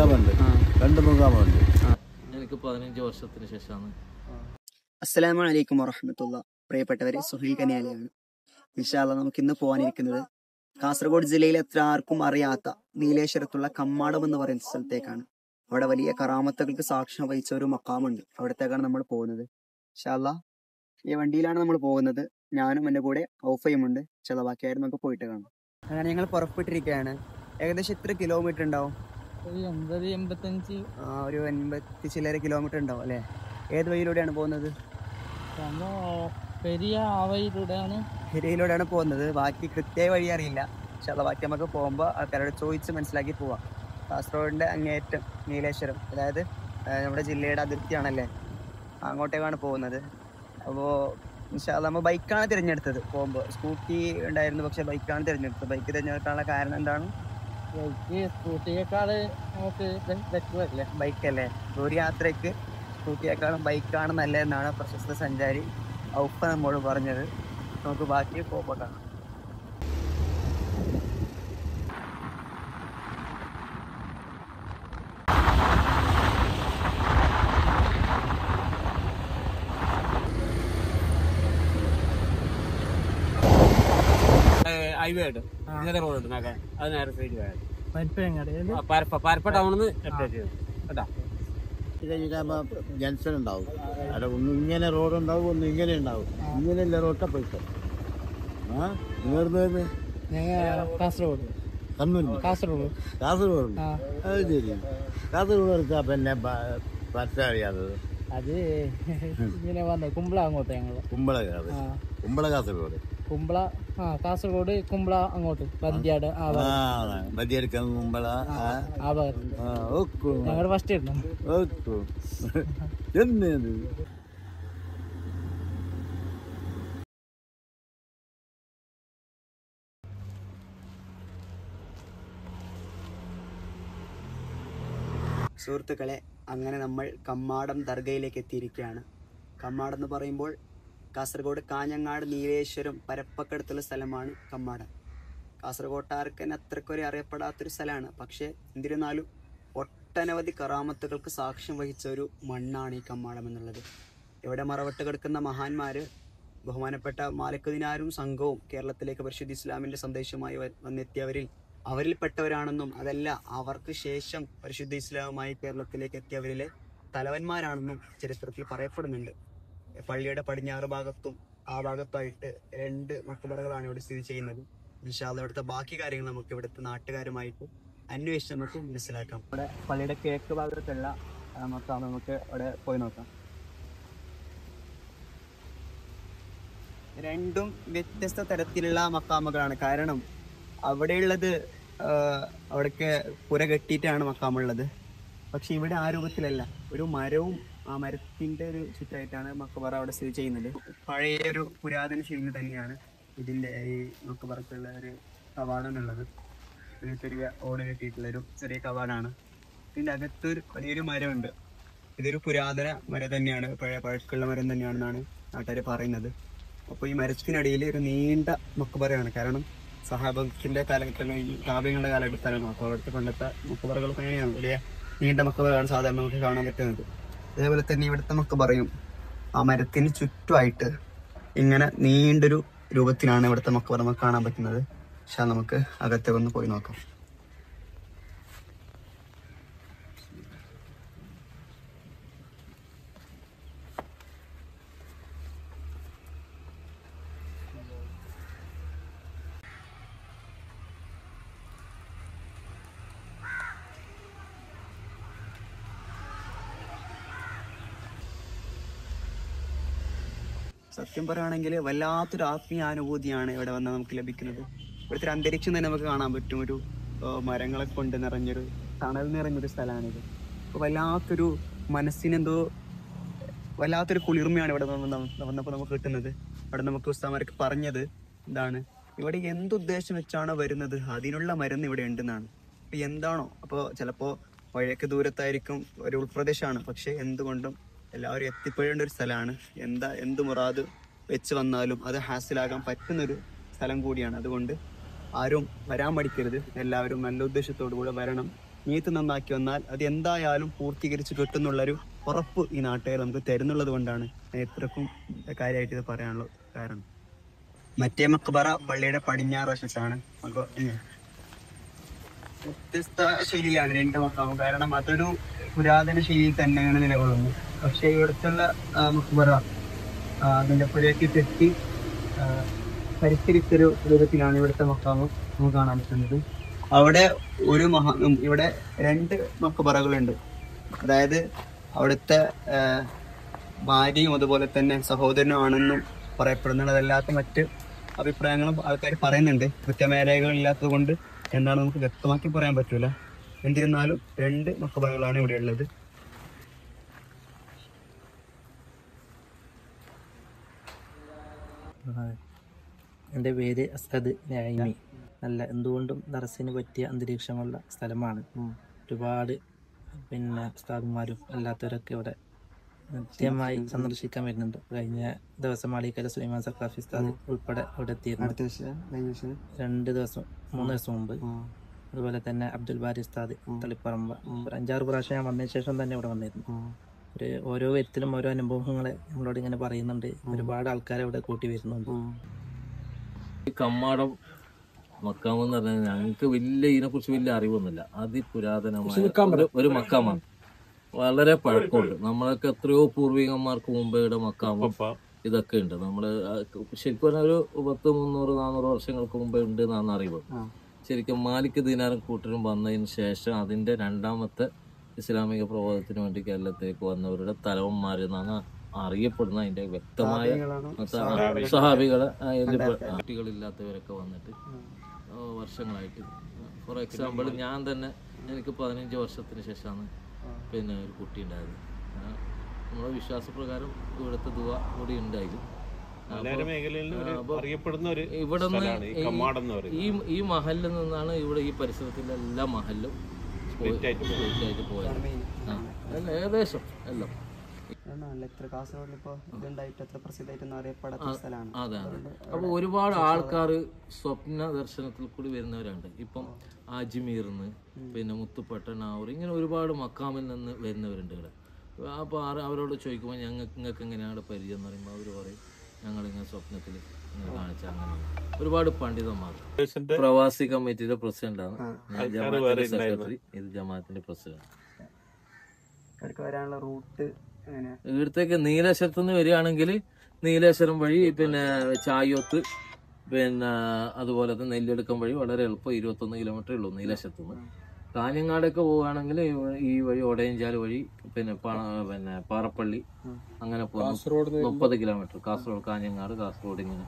മുഖാമുണ്ട്, 2 മുഖാമുണ്ട്. എനിക്ക് 15 വർഷത്തിന് ശേഷമാണ്. അസ്സലാമു അലൈക്കും വറഹ്മത്തുള്ളാഹി. പ്രിയപ്പെട്ടവരെ, സുഹൈൽ കനിയാലിയാണ്. ഇൻഷാ അല്ലാഹ് നമുക്ക് ഇന്ന് പോകാനിരിക്കുന്നത് കാസർഗോഡ് ജില്ലയിലെ എത്ര ആർക്കും അറിയാത്ത നീലേശ്വരത്തുള്ള കമ്മാടം എന്ന് പറയുന്ന സ്ഥലത്തേക്കാണ്. അവിടെ വലിയ കറാമത്തുകൾക്ക് സാക്ഷ്യം വഹിച്ച ഒരു മക്കാമുണ്ട്. അവിടത്തേക്കാണ് നമ്മൾ പോകുന്നത്. ഇൻഷാ അല്ലാഹ് ഈ വണ്ടിയിലാണ് നമ്മൾ പോകുന്നത്. ഞാനും എൻ്റെ കൂടെ ഔഫയുമുണ്ട്. ബാക്കിയായിരുന്നു നമുക്ക് പോയിട്ട് കാണാം. അങ്ങനെ ഞങ്ങൾ പുറപ്പെട്ടിരിക്കുകയാണ്. ഏകദേശം എത്ര കിലോമീറ്റർ ഉണ്ടാവും? ഒരു 80-85. ഒരു 80 ചില്ലര കിലോമീറ്റർ ഉണ്ടാവും അല്ലേ? ഏത് വഴിയിലൂടെയാണ് പോകുന്നത്? പെരിയ വഴിയിലൂടെയാണ്. പെരിയയിലൂടെയാണ് പോകുന്നത്. ബാക്കി കൃത്യമായ വഴി അറിയില്ല. പക്ഷെ അത് ബാക്കി നമുക്ക് പോകുമ്പോൾ ആൾക്കാരോട് ചോദിച്ച് മനസ്സിലാക്കി പോവാം. കാസർഗോഡിൻ്റെ അങ്ങേയറ്റം നീലേശ്വരം, അതായത് നമ്മുടെ ജില്ലയുടെ അതിർത്തിയാണല്ലേ, അങ്ങോട്ടേക്കാണ് പോകുന്നത്. അപ്പോൾ ഇൻഷാ അല്ലാഹ് നമ്മൾ ബൈക്കാണ് തിരഞ്ഞെടുത്തത്. പോകുമ്പോൾ സ്കൂട്ടി ഉണ്ടായിരുന്നു, പക്ഷെ ബൈക്കാണ് തിരഞ്ഞെടുത്തത്. ബൈക്ക് തിരഞ്ഞെടുക്കാനുള്ള കാരണം എന്താണ്? സ്കൂട്ടിയേക്കാൾ നമുക്ക് ബെറ്ററല്ലേ ബൈക്കല്ലേ. ഒരു യാത്രയ്ക്ക് സ്കൂട്ടിയേക്കാളും ബൈക്കാണ് നല്ലതെന്നാണ് പ്രശസ്ത സഞ്ചാരി ഔഫ നമ്മോട് പറഞ്ഞത്. നമുക്ക് ബാക്കി പോകുമ്പോൾ കാണാം. ഹൈവേ ഉണ്ട്, ഇങ്ങനെ റോഡ് ഉണ്ട്, അത് നേരെ സൈഡ് പരപ്പ ടൗണിന്ന് ജംഗ്ഷൻ ഉണ്ടാവും. അവിടെ ഒന്ന് ഇങ്ങനെ റോഡ് ഉണ്ടാവും, ഒന്ന് ഇങ്ങനെ ഉണ്ടാവും. ഇങ്ങനെയല്ല റോട്ടാ പൈസ. കാസർഗോഡ് കാസർഗോഡ് കാസർഗോഡ് അത് ശരി. കാസർഗോഡ് എടുത്താ പിന്നെ പറ്റ അറിയാത്തത് അത് ഇങ്ങനെ വന്നത് കുമ്പള അങ്ങോട്ട്. ഞങ്ങൾ കുമ്പള കാസർഗോഡ് കാസർഗോഡ് കുമ്പള അങ്ങോട്ട് ബന്ദിയാട് ബദിയെടുക്കാൻ കുമ്പള ഞങ്ങൾ ഫസ്റ്റ് ഇടുന്നു. എന്നത് സുഹൃത്തുക്കളെ, അങ്ങനെ നമ്മൾ കമ്മാടം ദർഗയിലേക്ക് എത്തിയിരിക്കുകയാണ്. കമ്മാടം എന്ന് പറയുമ്പോൾ കാസർഗോഡ് കാഞ്ഞങ്ങാട് നീലേശ്വരം പരപ്പക്കടുത്തുള്ള സ്ഥലമാണ് കമ്മാടം. കാസർഗോട്ടാർക്ക് തന്നെ അത്രക്കൊരു അറിയപ്പെടാത്തൊരു സ്ഥലമാണ്. പക്ഷേ എന്നിരുന്നാലും ഒട്ടനവധി കറാമത്തുകൾക്ക് സാക്ഷ്യം വഹിച്ച ഒരു മണ്ണാണ് ഈ കമ്മാടം എന്നുള്ളത്. ഇവിടെ മറവട്ട് കിടക്കുന്ന മഹാന്മാർ, ബഹുമാനപ്പെട്ട മാലിക് ദിനാരും സംഘവും കേരളത്തിലേക്ക് പരിശുദ്ധ ഇസ്ലാമിൻ്റെ സന്ദേശമായി അവരിൽപ്പെട്ടവരാണെന്നും അതല്ല അവർക്ക് ശേഷം പരിശുദ്ധ ഇസ്ലാമുമായി കേരളത്തിലേക്ക് എത്തിയവരിലെ തലവന്മാരാണെന്നും ചരിത്രത്തിൽ പറയപ്പെടുന്നുണ്ട്. പള്ളിയുടെ പടിഞ്ഞാറ് ഭാഗത്തും ആ ഭാഗത്തായിട്ട് 2 മക്ബറകളാണ് ഇവിടെ സ്ഥിതി ചെയ്യുന്നത്. ഇൻഷാ അല്ലാഹ് ഇവിടുത്തെ ബാക്കി കാര്യങ്ങൾ നമുക്ക് ഇവിടുത്തെ നാട്ടുകാരുമായിട്ട് അന്വേഷിച്ച് നമുക്ക് മനസ്സിലാക്കാം. ഇവിടെ പള്ളിയുടെ കിഴക്ക് ഭാഗത്തുള്ള മക്കാം നമുക്ക് അവിടെ പോയി നോക്കാം. 2 വ്യത്യസ്ത തരത്തിലുള്ള മക്കാമുകളാണ്. കാരണം അവിടെയുള്ളത് അവിടേക്ക് പുര കെട്ടിയിട്ടാണ് മക്കാമുള്ളത്. പക്ഷെ ഇവിടെ ആ രൂപത്തിലല്ല. ഒരു മരവും ആ മരത്തിൻ്റെ ഒരു ചുറ്റായിട്ടാണ് മക്കബറ അവിടെ സ്ഥിതി ചെയ്യുന്നത്. പഴയ ഒരു പുരാതന ശൈലി തന്നെയാണ് ഇതിൻ്റെ ഈ മക്കബറക്കുള്ള ഒരു കവാടമുള്ളത്. ഒരു ചെറിയ ഓട് കെട്ടിയിട്ടുള്ളൊരു ചെറിയ കവാടാണ്. ഇതിൻ്റെ അകത്തൊരു വലിയൊരു മരമുണ്ട്. ഇതൊരു പുരാതന മരം തന്നെയാണ്, പഴക്കമുള്ള മരം തന്നെയാണെന്നാണ് നാട്ടുകാർ പറയുന്നത്. അപ്പോൾ ഈ മരത്തിനടിയിൽ ഒരു നീണ്ട മക്കബറയാണ്. കാരണം സഹാബത്തിൻ്റെ കാലഘട്ടങ്ങളിൽ കാവ്യങ്ങളുടെ കാലഘട്ടത്തിലാണ്. അപ്പോൾ അവിടുത്തെ പണ്ടത്തെ മക്കബറകളൊക്കെ അങ്ങനെയാണ്, വലിയ നീണ്ട മക്കബറയാണ് സാധാരണ നമുക്ക് കാണാൻ പറ്റുന്നത്. അതേപോലെ തന്നെ ഇവിടുത്തെ മക്കബറയും ആ മരത്തിന് ചുറ്റുമായിട്ട് ഇങ്ങനെ നീണ്ടൊരു രൂപത്തിലാണ് ഇവിടുത്തെ മക്കബറ നമുക്ക് കാണാൻ പറ്റുന്നത്. പക്ഷെ നമുക്ക് അകത്തേക്ക് ഒന്ന് പോയി നോക്കാം. സത്യം പറയുകയാണെങ്കിൽ വല്ലാത്തൊരു ആത്മീയാനുഭൂതിയാണ് ഇവിടെ വന്നാൽ നമുക്ക് ലഭിക്കുന്നത്. ഇവിടുത്തെ ഒരു അന്തരീക്ഷം തന്നെ നമുക്ക് കാണാൻ പറ്റും. ഒരു മരങ്ങളെ കൊണ്ട് നിറഞ്ഞൊരു തണൽ നിറഞ്ഞൊരു സ്ഥലമാണിത്. അപ്പോൾ വല്ലാത്തൊരു മനസ്സിനെന്തോ വല്ലാത്തൊരു കുളിർമയാണ് ഇവിടെ വന്നപ്പോൾ നമുക്ക് കിട്ടുന്നത്. അവിടെ നമുക്ക് ഉസ്താദന്മാരൊക്കെ പറഞ്ഞത് എന്താണ്, ഇവിടെ എന്തുദ്ദേശം വെച്ചാണോ വരുന്നത് അതിനുള്ള മരുന്ന് ഇവിടെ ഉണ്ടെന്നാണ്. അപ്പോൾ എന്താണോ, അപ്പോൾ ചിലപ്പോൾ വഴിയൊക്കെ ദൂരത്തായിരിക്കും, ഒരു ഉൾപ്രദേശമാണ്, പക്ഷെ എന്തുകൊണ്ടും എല്ലാവരും എത്തിപ്പെടേണ്ട ഒരു സ്ഥലമാണ്. എന്ത് മുറാദ് വെച്ച് വന്നാലും അത് ഹാസിലാകാൻ പറ്റുന്നൊരു സ്ഥലം കൂടിയാണ്. അതുകൊണ്ട് ആരും വരാൻ മടിക്കരുത്. എല്ലാവരും നല്ല ഉദ്ദേശത്തോടു കൂടെ വരണം. നീത്ത് നന്നാക്കി വന്നാൽ അത് എന്തായാലും പൂർത്തീകരിച്ച് കിട്ടുന്നുള്ളൊരു ഉറപ്പ് ഈ നാട്ടുകാർ നമുക്ക് തരുന്നുള്ളത് കൊണ്ടാണ് ഞാൻ ഇത്രക്കും കാര്യമായിട്ട് ഇത് പറയാനുള്ള കാരണം. മറ്റേ മക്ബറ പള്ളിയുടെ പടിഞ്ഞാറ് വശത്താണ്. അപ്പോൾ വ്യത്യസ്ത ശൈലിയാണ് രണ്ട് മക്കാമും. കാരണം അതൊരു പുരാതന ശൈലിയിൽ തന്നെയാണ് നിലകൊള്ളുന്നത്. പക്ഷേ ഇവിടുത്തുള്ള മക്ബറ അതിൻ്റെ പുഴയ്ക്ക് തെറ്റി പരിസരിച്ചൊരു രൂപത്തിലാണ് ഇവിടുത്തെ മക്കാമും നമുക്ക് കാണാൻ പറ്റുന്നത്. അവിടെ ഇവിടെ 2 മക്ബറകളുണ്ട്. അതായത് അവിടുത്തെ ഭാര്യയും അതുപോലെ തന്നെ സഹോദരനും ആണെന്നും പറയപ്പെടുന്നുള്ളതല്ലാത്ത മറ്റ് അഭിപ്രായങ്ങളും ആൾക്കാർ പറയുന്നുണ്ട്. കൃത്യമായ രേഖകളില്ലാത്തത് കൊണ്ട് എന്താണ് നമുക്ക് വ്യക്തമാക്കി പറയാൻ പറ്റൂല. എന്നിരുന്നാലും 2 മക്ബറകളാണ് ഇവിടെ ഉള്ളത്. എൻ്റെ പേര് അസ്കദ് നൈമി. നല്ല എന്തുകൊണ്ടും ദർസിന് പറ്റിയ അന്തരീക്ഷമുള്ള സ്ഥലമാണ്. ഒരുപാട് ഉസ്താദുമാരും അല്ലാത്തവരൊക്കെ ഇവിടെ കൃത്യമായി സന്ദർശിക്കാൻ വരുന്നുണ്ട്. കഴിഞ്ഞ ദിവസം മാളിക്കര സുലൈമാൻ സഖാഫി ഉസ്താദ് ഉൾപ്പെടെ ഇവിടെ എത്തിയിരുന്നു. 3 ദിവസം മുമ്പ്. അതുപോലെ തന്നെ അബ്ദുൽ ബാരി ഉസ്താദ് തളിപ്പറമ്പ. ഒരു 5-6 പ്രാവശ്യം ഞാൻ വന്നതിന് ശേഷം തന്നെ ഇവിടെ വന്നിരുന്നു. ഓരോ വ്യക്തിയിലും ഓരോ അനുഭവങ്ങളെ നമ്മളോട് ഇങ്ങനെ പറയുന്നുണ്ട്. ഒരുപാട് ആൾക്കാരെ ഇവിടെ കൂട്ടി വരുന്നുണ്ട്. ഈ കമ്മാടം മക്കാമെന്ന് പറഞ്ഞാൽ ഞങ്ങൾക്ക് ഇതിനെക്കുറിച്ച് വലിയ അറിവൊന്നുമില്ല. അതിപുരാതനമായ ഒരു മക്കാമാണ്. വളരെ പഴക്കമുണ്ട്. നമ്മളൊക്കെ എത്രയോ പൂർവികന്മാർക്ക് മുമ്പേ ഇവിടെ മക്കാമും ഇതൊക്കെ ഉണ്ട്. നമ്മള് ശരിക്കും പറഞ്ഞാൽ ഒരു 300-400 വർഷങ്ങൾക്ക് മുമ്പേ ഉണ്ട് എന്നാണ് അറിവ്. ശരിക്കും മാലിക് ദീനാറും കൂട്ടരും വന്നതിന് ശേഷം അതിന്റെ 2ാമത്തെ ഇസ്ലാമിക പ്രബോധനത്തിന് വേണ്ടി കേരളത്തിലേക്ക് വന്നവരുടെ തലവന്മാരെന്നാണ് അറിയപ്പെടുന്ന. അതിന്റെ വ്യക്തമായ സഹാബികള് കുട്ടികളില്ലാത്തവരൊക്കെ വന്നിട്ട് വർഷങ്ങളായിട്ട്. ഫോർ എക്സാമ്പിൾ ഞാൻ തന്നെ എനിക്ക് 15 വർഷത്തിന് ശേഷമാണ് ഒരു കുട്ടി ഉണ്ടായത്. നമ്മുടെ വിശ്വാസപ്രകാരം ഇവിടുത്തെ ദുവ കൂടി ഉണ്ടായിരുന്നു. ഇവിടുന്ന് ഈ മഹലിൽ നിന്നാണ് ഇവിടെ ഈ പരിസരത്തിലെ എല്ലാ മഹലിലും പോയത്. ഏകദേശം എല്ലാം അതെ. അപ്പൊ ഒരുപാട് ആൾക്കാർ സ്വപ്ന ദർശനത്തിൽ കൂടി വരുന്നവരുണ്ട്. ഇപ്പം അജ്മീർന്ന് മുത്തുപട്ടനാവൂർ ഇങ്ങനെ ഒരുപാട് മക്കാമിൽ നിന്ന് വരുന്നവരുണ്ട് ഇവിടെ. അപ്പോൾ അവരോട് ചോദിക്കുമ്പോൾ നിങ്ങൾക്ക് എങ്ങനെയാണ് പരിചയം എന്ന് പറയുമ്പോൾ അവർ പറയും ഞങ്ങളിങ്ങനെ സ്വപ്നത്തിൽ കാണിച്ച അങ്ങനെ. ഒരുപാട് പണ്ഡിതന്മാർ. പ്രവാസി കമ്മിറ്റിയുടെ പ്രസിഡന്റാണ് ഞാൻ. ജമാഅത്തിന്റെ സെക്രട്ടറി, ഇത് ജമാഅത്തിന്റെ പ്രസിഡന്റ്. ഇവിടത്തേക്ക് നീലേശ്വരത്ത് നിന്ന് വരികയാണെങ്കിൽ നീലേശ്വരം വഴി ചായോത്ത് അതുപോലെ തന്നെ നെല്ലെടുക്കം വഴി വളരെ എളുപ്പം 21 കിലോമീറ്ററേ ഉള്ളൂ നീലേശ്വരത്ത് നിന്ന്. കാഞ്ഞങ്ങാടൊക്കെ പോവുകയാണെങ്കിൽ ഈ വഴി ഒടയഞ്ചാൽ വഴി പാറപ്പള്ളി അങ്ങനെ പോകും. 30 കിലോമീറ്റർ. കാസർഗോഡ്, കാഞ്ഞങ്ങാട്, കാസർഗോഡ് ഇങ്ങനെ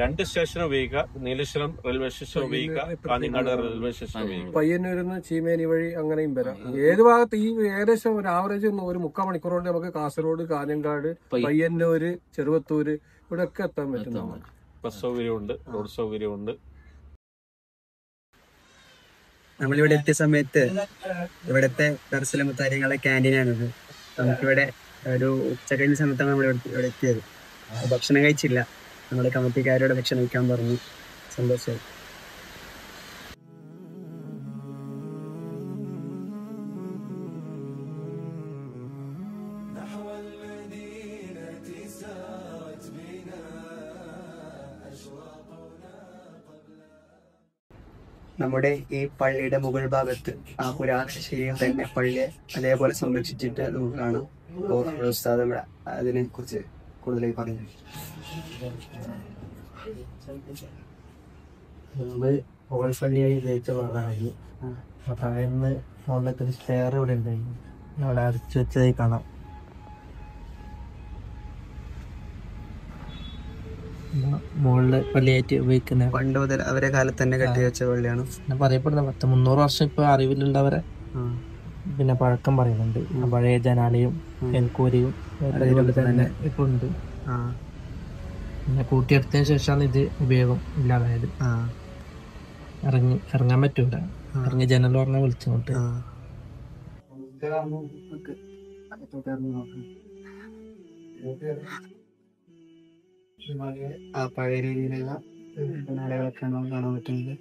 2 സ്റ്റേഷൻ ഉപയോഗിക്കുക. നീലേശ്വരം റെയിൽവേ സ്റ്റേഷൻ ഉപയോഗിക്കുക, കാഞ്ഞങ്ങാട് റെയിൽവേ സ്റ്റേഷൻ ഉപയോഗിക്കുക. പയ്യന്നൂരിൽ നിന്ന് ചീമേനി വഴി അങ്ങനെയും വരാം. ഏത് ഭാഗത്ത് ഈ ഏകദേശം ഒരു ആവറേജ് 1/4 മണിക്കൂർ കൊണ്ട് നമുക്ക് കാസർഗോഡ്, കാഞ്ഞങ്ങാട്, പയ്യന്നൂര്, ചെറുവത്തൂര് ഇവിടെ ഒക്കെ എത്താൻ പറ്റുന്നതാണ്. ബസ് സൗകര്യമുണ്ട്, റോഡ് സൗകര്യമുണ്ട്. നമ്മളിവിടെ എത്തിയ സമയത്ത് ഇവിടുത്തെ ദർസിലെ മുത്താരിങ്ങളെ ക്യാൻറ്റീനാണിത്. നമുക്കിവിടെ ഒരു ഉച്ച കഴിഞ്ഞ സമയത്താണ് നമ്മൾ ഇവിടെ എത്തിയത്. ഭക്ഷണം കഴിച്ചില്ല. നമ്മുടെ കമ്മിറ്റിക്കാരോട് ഭക്ഷണം കഴിക്കാൻ പറഞ്ഞു. സന്തോഷമായി. നമ്മുടെ ഈ പള്ളിയുടെ മുകൾ ഭാഗത്ത് ആ പുരാതന ശൈലിയിൽ തന്നെ പള്ളിയെ അതേപോലെ സംരക്ഷിച്ചിട്ട് നമുക്ക് കാണാം. ഉസ്താദ് ഇവിടെ അതിനെ കുറിച്ച് കൂടുതലായി പറഞ്ഞു. മുമ്പ് പള്ളിയായി ഉപയോഗിച്ച ഭാഗമായിരുന്നു. താഴ്ന്ന് മുകളിലൊക്കെ സ്റ്റെയർ ഇവിടെ ഉണ്ടായിരുന്നു. അവിടെ അടച്ചു വെച്ചതായി കാണാം. മുകളില് പള്ളിയായിട്ട് ഉപയോഗിക്കുന്ന പണ്ട് മുതൽ അവരെ കാലത്ത് തന്നെ കെട്ടിവെച്ച പള്ളിയാണ് പറയപ്പെടുന്നത്. 300 വർഷം ഇപ്പൊ അറിവിലുള്ളവരെ പഴക്കം പറയുന്നുണ്ട്. പഴയ ജനാലയും എൽക്കൂരയും തന്നെ ഇപ്പൊ ഉണ്ട്. കൂട്ടിയെടുത്തതിന് ശേഷമാണ് ഇത് ഉപയോഗം ഇല്ലാതായത്. ഇറങ്ങാൻ പറ്റൂല. ഇറങ്ങി ജനൽ പറഞ്ഞാൽ വിളിച്ചോട്ട്. ആ പഴയ രീതിയിലുള്ള മലകളൊക്കെയാണ് നമുക്ക് കാണാൻ പറ്റുന്നത്.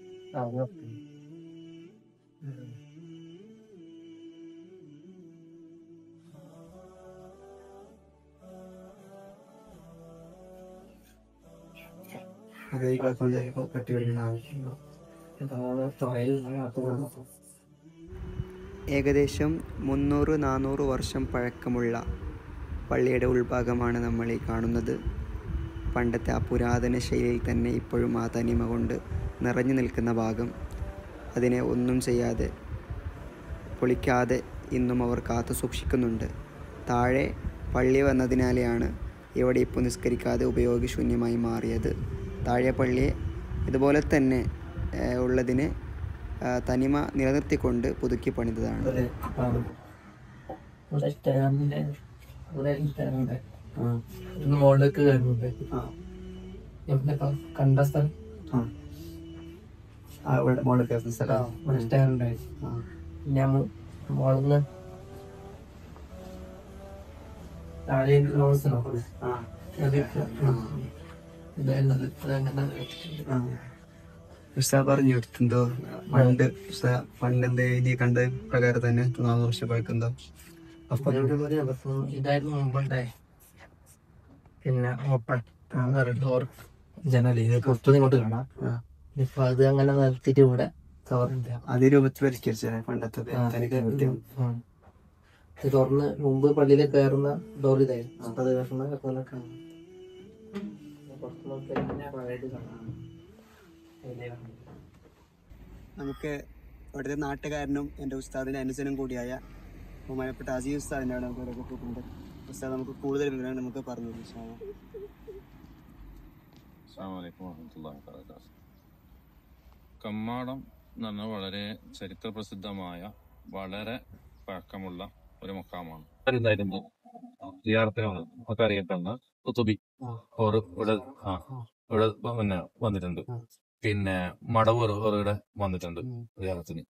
ഏകദേശം 300-400 വർഷം പഴക്കമുള്ള പള്ളിയുടെ ഉൾഭാഗമാണ് നമ്മൾ ഈ കാണുന്നത്. പണ്ടത്തെ ആ പുരാതന ശൈലിയിൽ തന്നെ ഇപ്പോഴും ആ തനിമ കൊണ്ട് നിറഞ്ഞു നിൽക്കുന്ന ഭാഗം, അതിനെ ഒന്നും ചെയ്യാതെ പൊളിക്കാതെ ഇന്നും അവർ കാത്തു സൂക്ഷിക്കുന്നുണ്ട്. താഴെ പള്ളി വന്നതിനാലെയാണ് ഇവിടെ ഇപ്പോൾ നിസ്കരിക്കാതെ ഉപയോഗശൂന്യമായി മാറിയത്. താഴെ പള്ളിയെ ഇതുപോലെ തന്നെ ഉള്ളതിനെ തനിമ നിലനിർത്തിക്കൊണ്ട് പുതുക്കി പണിതതാണ്. മോളിലേക്ക് കണ്ട സ്ഥലം ഞാൻ മോളിന്ന് താഴെ പറഞ്ഞു എന്തോ പണ്ട് ഇനി കണ്ട പ്രകാരം തന്നെ 4 വർഷം പഴക്കെന്തോ ഇതായിരുന്നു മുമ്പുണ്ടായി. പിന്നെ ഓപ്പൺ ഡോർ ജനൽ പുറത്തുനിന്ന് ഇങ്ങോട്ട് കാണാം. ഇപ്പൊ അത് അങ്ങനെ നിർത്തിയിട്ട് ഇവിടെ കവറില്ല. അതേ രൂപത്തിൽ പരിഷ്കരിച്ചേ പണ്ടത്തെ തുറന്ന് മുമ്പ് പള്ളിയിലേക്ക് കയറുന്ന ഡോർ ഇതായിരുന്നു. അപ്പൊ അത് കാണാം. നമുക്ക് ഇവിടുത്തെ നാട്ടുകാരനും എൻ്റെ ഉസ്താദിൻ്റെ അനുജനും കൂടിയായ ബഹുമാനപ്പെട്ട അസീസ് ഉസ്താദിൻ്റെ അവിടെ നമുക്ക് കിട്ടിയിട്ടുണ്ട്. ഉസ്താദ് നമുക്ക് കൂടുതൽ വിവരങ്ങൾ നമുക്ക് പറഞ്ഞു തരും. കമ്മാടം എന്ന് പറഞ്ഞാൽ വളരെ ചരിത്ര പ്രസിദ്ധമായ വളരെ പഴക്കമുള്ള ഒരു മക്കാമാണ്. ഒക്കെ അറിയപ്പെടുന്ന കുത്തുബി ഇവിടെ പിന്നെ വന്നിട്ടുണ്ട്. പിന്നെ മടവൂർ ഇവിടെ വന്നിട്ടുണ്ട് വിഹാരത്തിന്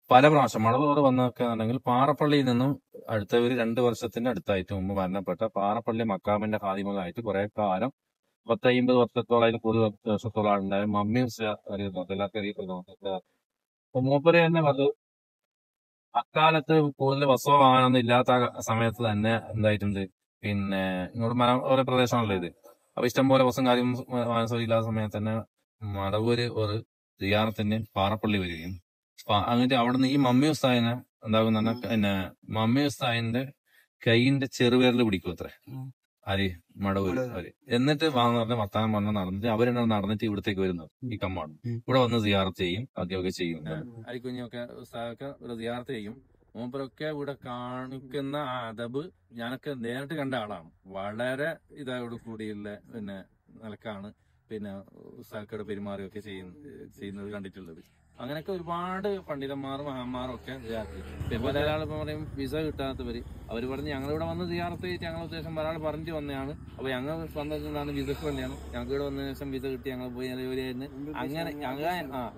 പല പ്രാവശ്യം. മടവൂർ വന്നൊക്കെ ആണെങ്കിൽ പാറപ്പള്ളിയിൽ നിന്നും അടുത്ത ഒരു 2 വർഷത്തിന്റെ അടുത്തായിട്ട് മുമ്പ് മരണപ്പെട്ട പാറപ്പള്ളി മക്കാമിന്റെ ഖാദിമകളായിട്ട് കുറെ കാലം 10-50 വർഷത്തോളം കൂടുതൽ വർഷത്തോളം ഉണ്ടായ മമ്മി എല്ലാവർക്കും അറിയപ്പെടുന്നു. അപ്പൊ മൂപ്പര് തന്നെ അത് അക്കാലത്ത് കൂടുതൽ വസ്തു വാങ്ങാനൊന്നും ഇല്ലാത്ത സമയത്ത് തന്നെ എന്തായിട്ടുണ്ട്. പിന്നെ ഇങ്ങോട്ട് ഓരോ പ്രദേശമാണല്ലോ ഇത്. അപ്പൊ ഇഷ്ടംപോലെ ബസ്സും കാര്യം ഇല്ലാത്ത സമയത്ത് തന്നെ മടവൂര് ഒരു സിയാറത്തിന് പാറപ്പള്ളി വരികയും എന്നിട്ട് അവിടുന്ന് ഈ മമ്മി ഉസ്താദിനെ എന്താകുന്ന പിന്നെ മമ്മി ഉസ്താദിന്റെ കൈയിന്റെ ചെറുപേരിൽ പിടിക്കും അത്ര ആര് മടവൂര് അവര്. എന്നിട്ട് പറഞ്ഞ വർത്താനം പറഞ്ഞ നടന്നിട്ട് അവരെന്നെ നടന്നിട്ട് ഇവിടത്തേക്ക് വരുന്നത് ഈ കമ്മാണ്. ഇവിടെ വന്ന് സിയാറത്ത് ചെയ്യും, ആദ്യമൊക്കെ ചെയ്യും. അരിക്കുഞ്ഞൊക്കെ ഉസ്താദൊക്കെ ഒരു സിയാറത്ത് ചെയ്യും. മൂപ്പരൊക്കെ ഇവിടെ കാണിക്കുന്ന ആ അദബ് ഞാനൊക്കെ നേരിട്ട് കണ്ട ആളാണ്. വളരെ ഇതോട് കൂടിയുള്ള പിന്നെ നിലക്കാണ് പിന്നെ ഉസ്താദോട് പെരുമാറുകയൊക്കെ ചെയ്യുന്നത് കണ്ടിട്ടുള്ളത്. അങ്ങനെയൊക്കെ ഒരുപാട് പണ്ഡിതന്മാരും മഹാന്മാരും ഒക്കെ സിയാറത്ത്. ഇപ്പൊ ഒരാൾ പറയും വിസ കിട്ടാത്തവര് അവര് പറഞ്ഞ് ഞങ്ങളിവിടെ വന്ന് സിയാറത്ത് ചെയ്തിട്ട് ഞങ്ങൾ ഉദ്ദേശം ഒരാൾ പറഞ്ഞു വന്നതാണ്. അപ്പൊ ഞങ്ങൾ വന്നതാണ് വിസക്ക് വേണ്ടിയാണ്. ഞങ്ങൾക്ക് ഇവിടെ വന്നതിന് ശേഷം വിസ കിട്ടി ഞങ്ങൾ പോയി ജോലിയായിരുന്നു. അങ്ങനെ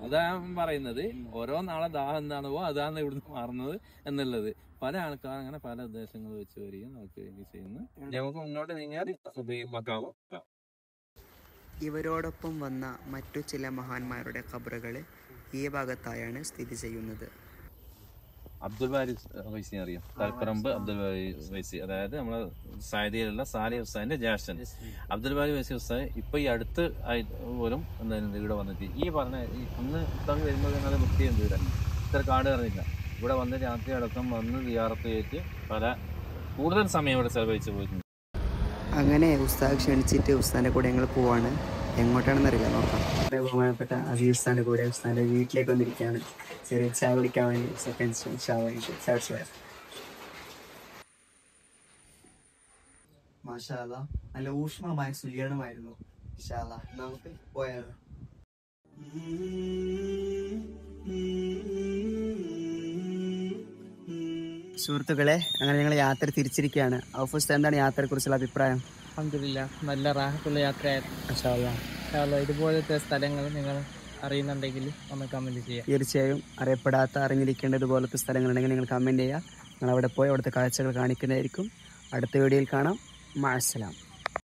അതാ പറയുന്നത്. ഓരോ നാളെ ദാഹം എന്താണോ അതാണ് ഇവിടുന്ന് മാറുന്നത് എന്നുള്ളത്. പല ആൾക്കാർ അങ്ങനെ പല ഉദ്ദേശങ്ങൾ വെച്ച് വരികയും നമുക്ക് വേണ്ടി ചെയ്യുന്നു. ഞങ്ങൾക്ക് മുന്നോട്ട് നീങ്ങിയാൽ ഇവരോടൊപ്പം വന്ന മറ്റു ചില മഹാന്മാരുടെ ഖബറുകൾ ഈ ഭാഗത്തായാണ് സ്ഥിതി ചെയ്യുന്നത്. അബ്ദുൽ ബാരി വൈസി അറിയാം. തലപ്പറമ്പ് അബ്ദുൽ ബാരി വൈസി, അതായത് നമ്മളെ സായദിയിലുള്ള സാലി ഉസ്താദിന്റെ ജ്യേഷ്ഠൻ അബ്ദുൽ ബാരി വൈസി ഉസ്താദ് ഇപ്പൊ ഈ അടുത്ത് പോലും എന്തായാലും ഇവിടെ വന്നിട്ട് ഈ പറഞ്ഞ അന്ന് ഉസ്താദ് വരുമ്പോൾ നല്ല വൃത്തിയുണ്ട്. ഇവിടെ ഇത്ര കാട് കയറുന്നില്ല. ഇവിടെ വന്ന് രാത്രി അടക്കം വന്ന് സിയാറത്ത് ചെയ്തിട്ട് കൂടുതൽ സമയം ഇവിടെ ചെലവഴിച്ച് പോയിട്ടുണ്ട്. അങ്ങനെ ഉസ്താദ് ക്ഷണിച്ചിട്ട് ഉസ്താദിന്റെ കൂടെ ഞങ്ങൾ പോവാണ്. എങ്ങോട്ടാണെന്ന് അറിയില്ല, നോക്കാം. ബഹുമാനപ്പെട്ട അസീസ് ഉസ്താദിന്റെ കൂടെ ഉസ്താദിന്റെ വീട്ടിലേക്ക് വന്നിരിക്കുകയാണ്. ചെറിയ ചായ കുടിക്കാൻ വേണ്ടി മാഷാ അല്ലാഹ് നല്ല ഊഷ്മമായ സ്വീകരണമായിരുന്നു. ഇൻഷാ അല്ലാഹ് നമുക്ക് പോയാലോ. സുഹൃത്തുക്കളെ, അങ്ങനെ ഞങ്ങൾ യാത്ര തിരിച്ചിരിക്കുകയാണ്. ഔഫുസ്താദ്, എന്താണ് യാത്രയെ കുറിച്ചുള്ള അഭിപ്രായം? അൽഹംദുലില്ലാ, നല്ല റാഹത്തുള്ള യാത്രയായിരുന്നു. ഇതുപോലത്തെ സ്ഥലങ്ങൾ നിങ്ങൾ അറിയുന്നുണ്ടെങ്കിൽ ഒന്ന് കമന്റ് ചെയ്യാം. തീർച്ചയായും അറിയപ്പെടാത്ത അറിഞ്ഞിരിക്കേണ്ട ഇതുപോലത്തെ സ്ഥലങ്ങളുണ്ടെങ്കിൽ നിങ്ങൾ കമന്റ് ചെയ്യുക. നിങ്ങൾ അവിടെ പോയി അവിടുത്തെ കാഴ്ചകൾ കാണിക്കുന്നതായിരിക്കും. അടുത്ത വീഡിയോയിൽ കാണാം. മഅസ്സലാം.